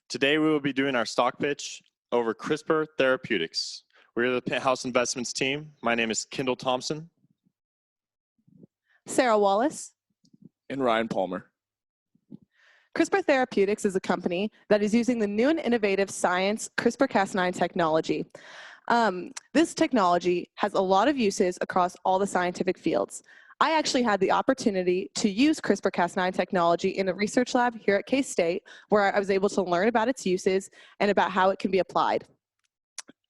Today we will be doing our stock pitch over Crispr Therapeutics. We're the Penthouse Investments team. My name is Kendall Thompson. Sarah Wallace. And Ryan Palmer. Crispr Therapeutics is a company that is using the new and innovative science CRISPR-Cas9 technology. This technology has a lot of uses across all the scientific fields. I actually had the opportunity to use CRISPR-Cas9 technology in a research lab here at K-State, where I was able to learn about its uses and about how it can be applied.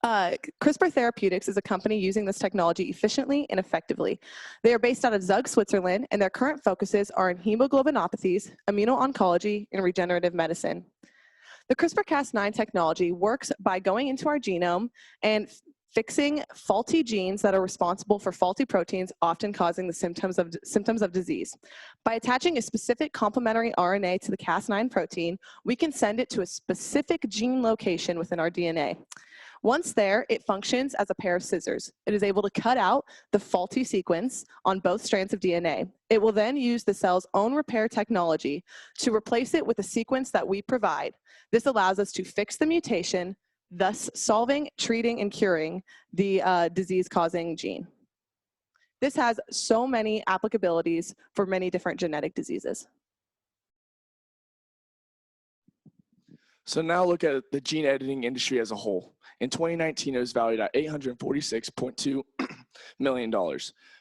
Crispr Therapeutics is a company using this technology efficiently and effectively. They are based out of Zug, Switzerland, and their current focuses are in hemoglobinopathies, immuno-oncology, and regenerative medicine. The CRISPR-Cas9 technology works by going into our genome and fixing faulty genes that are responsible for faulty proteins, often causing the symptoms of disease. By attaching a specific complementary RNA to the Cas9 protein, we can send it to a specific gene location within our DNA. Once there, it functions as a pair of scissors. It is able to cut out the faulty sequence on both strands of DNA. It will then use the cell's own repair technology to replace it with a sequence that we provide. This allows us to fix the mutation, thus solving, treating, and curing the disease-causing gene. This has so many applicabilities for many different genetic diseases. So now look at the gene editing industry as a whole. In 2019, it was valued at $846.2 million.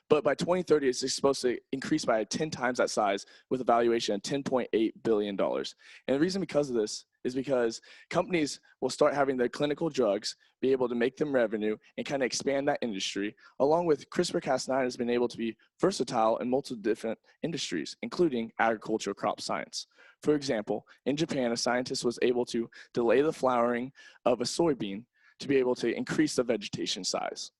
But by 2030, it's supposed to increase by 10 times that size with a valuation of $10.8 billion. And the reason because of this is because companies will start having their clinical drugs, be able to make them revenue and kind of expand that industry, along with CRISPR-Cas9 has been able to be versatile in multiple different industries, including agriculture, crop science. For example, in Japan, a scientist was able to delay the flowering of a soybean to be able to increase the vegetation size.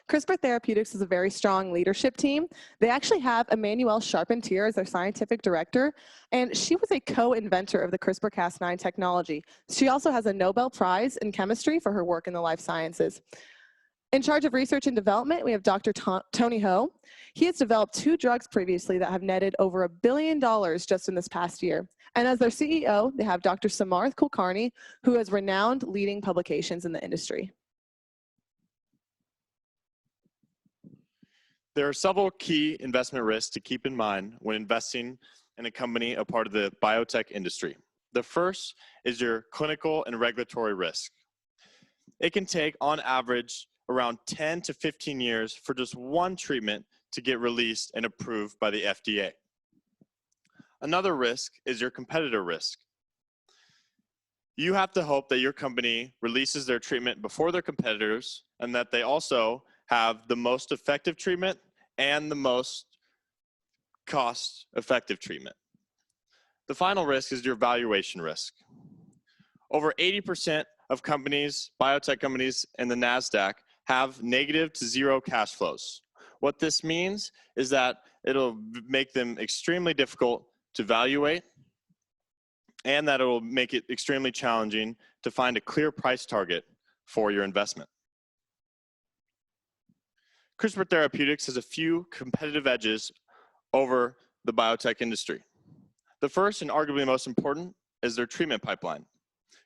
Crispr Therapeutics is a very strong leadership team. They actually have Emmanuelle Charpentier as their scientific director, and she was a co-inventor of the CRISPR-Cas9 technology. She also has a Nobel Prize in chemistry for her work in the life sciences. In charge of research and development, we have Dr. Tony Ho. He has developed 2 drugs previously that have netted over $1 billion just in this past year. And as their CEO, they have Dr. Samarth Kulkarni, who has renowned leading publications in the industry. There are several key investment risks to keep in mind when investing in a company a part of the biotech industry. The first is your clinical and regulatory risk. It can take, on average, around 10 to 15 years for just one treatment to get released and approved by the FDA. Another risk is your competitor risk. You have to hope that your company releases their treatment before their competitors and that they also have the most effective treatment and the most cost-effective treatment. The final risk is your valuation risk. Over 80% of companies, biotech companies in the NASDAQ have negative to zero cash flows. What this means is that it'll make them extremely difficult to evaluate and that it will make it extremely challenging to find a clear price target for your investment. Crispr Therapeutics has a few competitive edges over the biotech industry. The first and arguably most important is their treatment pipeline.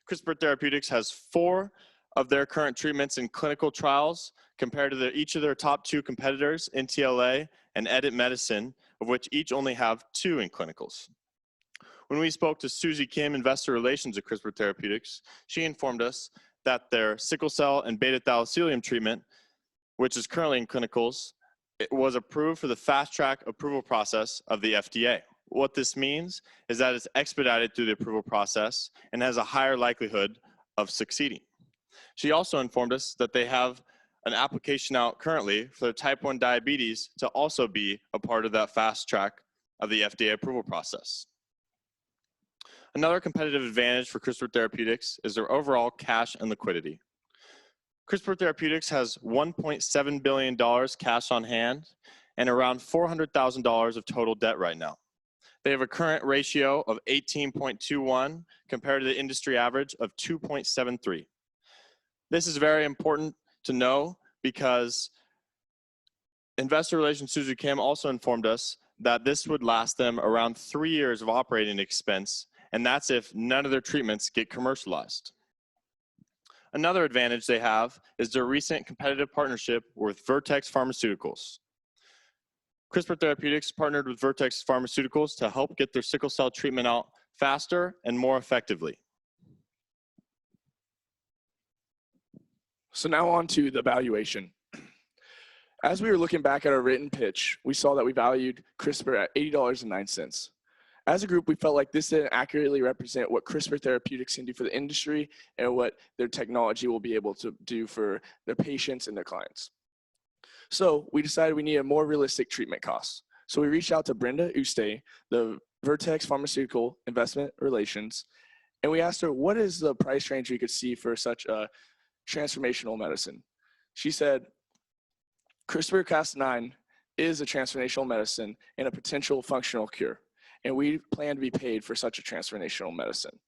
Crispr Therapeutics has 4 of their current treatments in clinical trials compared to each of their top 2 competitors, NTLA and Edit Medicine, of which each only have 2 in clinicals. When we spoke to Susie Kim, Investor Relations at Crispr Therapeutics, she informed us that their sickle cell and beta thalassemia treatment, which is currently in clinicals, it was approved for the fast track approval process of the FDA. What this means is that it's expedited through the approval process and has a higher likelihood of succeeding. She also informed us that they have an application out currently for type 1 diabetes to also be a part of that fast track of the FDA approval process. Another competitive advantage for Crispr Therapeutics is their overall cash and liquidity. Crispr Therapeutics has $1.7 billion cash on hand and around $400,000 of total debt right now. They have a current ratio of 18.21 compared to the industry average of 2.73. This is very important to know because Investor Relations Susie Kim also informed us that this would last them around 3 years of operating expense and that's if none of their treatments get commercialized. Another advantage they have is their recent competitive partnership with Vertex Pharmaceuticals. Crispr Therapeutics partnered with Vertex Pharmaceuticals to help get their sickle cell treatment out faster and more effectively. So now on to the valuation. As we were looking back at our written pitch, we saw that we valued CRISPR at $80.09. As a group, we felt like this didn't accurately represent what CRISPR Therapeutics can do for the industry and what their technology will be able to do for their patients and their clients. So we decided we needed a more realistic treatment cost. So we reached out to Brenda Uste, the Vertex Pharmaceutical Investment Relations, and we asked her, what is the price range we could see for such a transformational medicine? She said, CRISPR-Cas9 is a transformational medicine and a potential functional cure, and we plan to be paid for such a transformational medicine.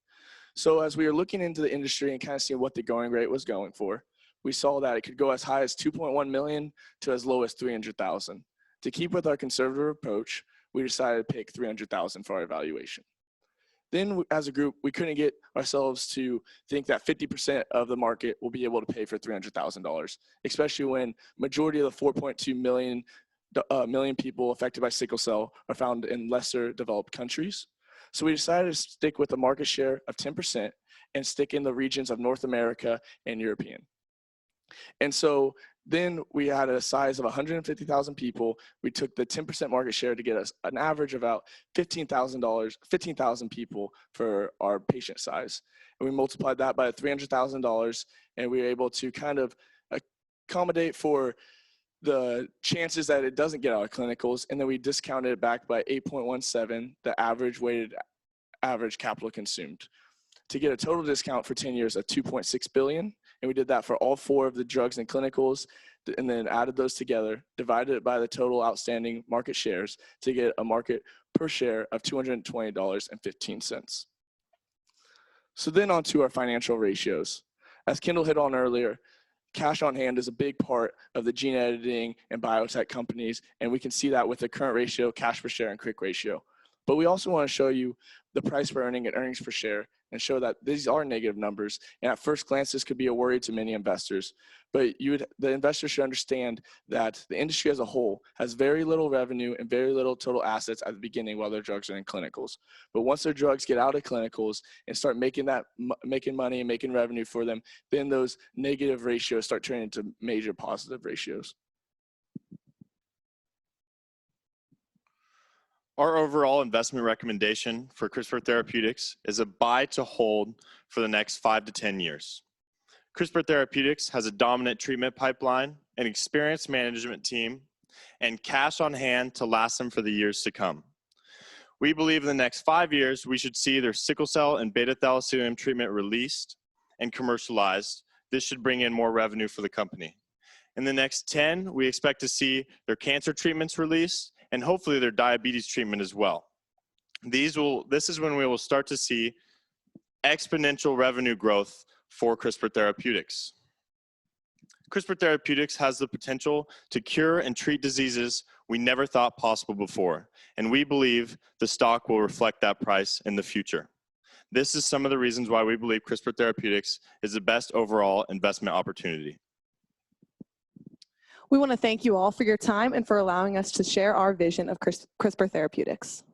So as we were looking into the industry and kind of seeing what the going rate was going for, we saw that it could go as high as 2.1 million to as low as 300,000. To keep with our conservative approach, we decided to pick 300,000 for our evaluation. Then as a group, we couldn't get ourselves to think that 50% of the market will be able to pay for $300,000, especially when majority of the 4.2 million people affected by sickle cell are found in lesser developed countries. So we decided to stick with a market share of 10% and stick in the regions of North America and European. And so then we had a size of 150,000 people. We took the 10% market share to get us an average of about $15,000 people for our patient size. And we multiplied that by $300,000, and we were able to kind of accommodate for the chances that it doesn't get out of clinicals, and then we discounted it back by 8.17, the average capital consumed, to get a total discount for 10 years of $2.6 billion. And we did that for all 4 of the drugs and clinicals, and then added those together, divided it by the total outstanding market shares to get a market per share of $220.15. So then on to our financial ratios. As Kendall hit on earlier, cash on hand is a big part of the gene editing and biotech companies, and we can see that with the current ratio, cash per share, and quick ratio. But we also want to show you the price per earning and earnings per share and show that these are negative numbers. And at first glance, this could be a worry to many investors. But the investors should understand that the industry as a whole has very little revenue and very little total assets at the beginning while their drugs are in clinicals. But once their drugs get out of clinicals and start making money and making revenue for them, then those negative ratios start turning into major positive ratios. Our overall investment recommendation for CRISPR Therapeutics is a buy to hold for the next 5 to 10 years. CRISPR Therapeutics has a dominant treatment pipeline, an experienced management team, and cash on hand to last them for the years to come. We believe in the next 5 years, we should see their sickle cell and beta thalassemia treatment released and commercialized. This should bring in more revenue for the company. In the next 10, we expect to see their cancer treatments released and hopefully their diabetes treatment as well. This is when we will start to see exponential revenue growth for CRISPR Therapeutics. CRISPR Therapeutics has the potential to cure and treat diseases we never thought possible before, and we believe the stock will reflect that price in the future. This is some of the reasons why we believe CRISPR Therapeutics is the best overall investment opportunity. We want to thank you all for your time and for allowing us to share our vision of CRISPR Therapeutics.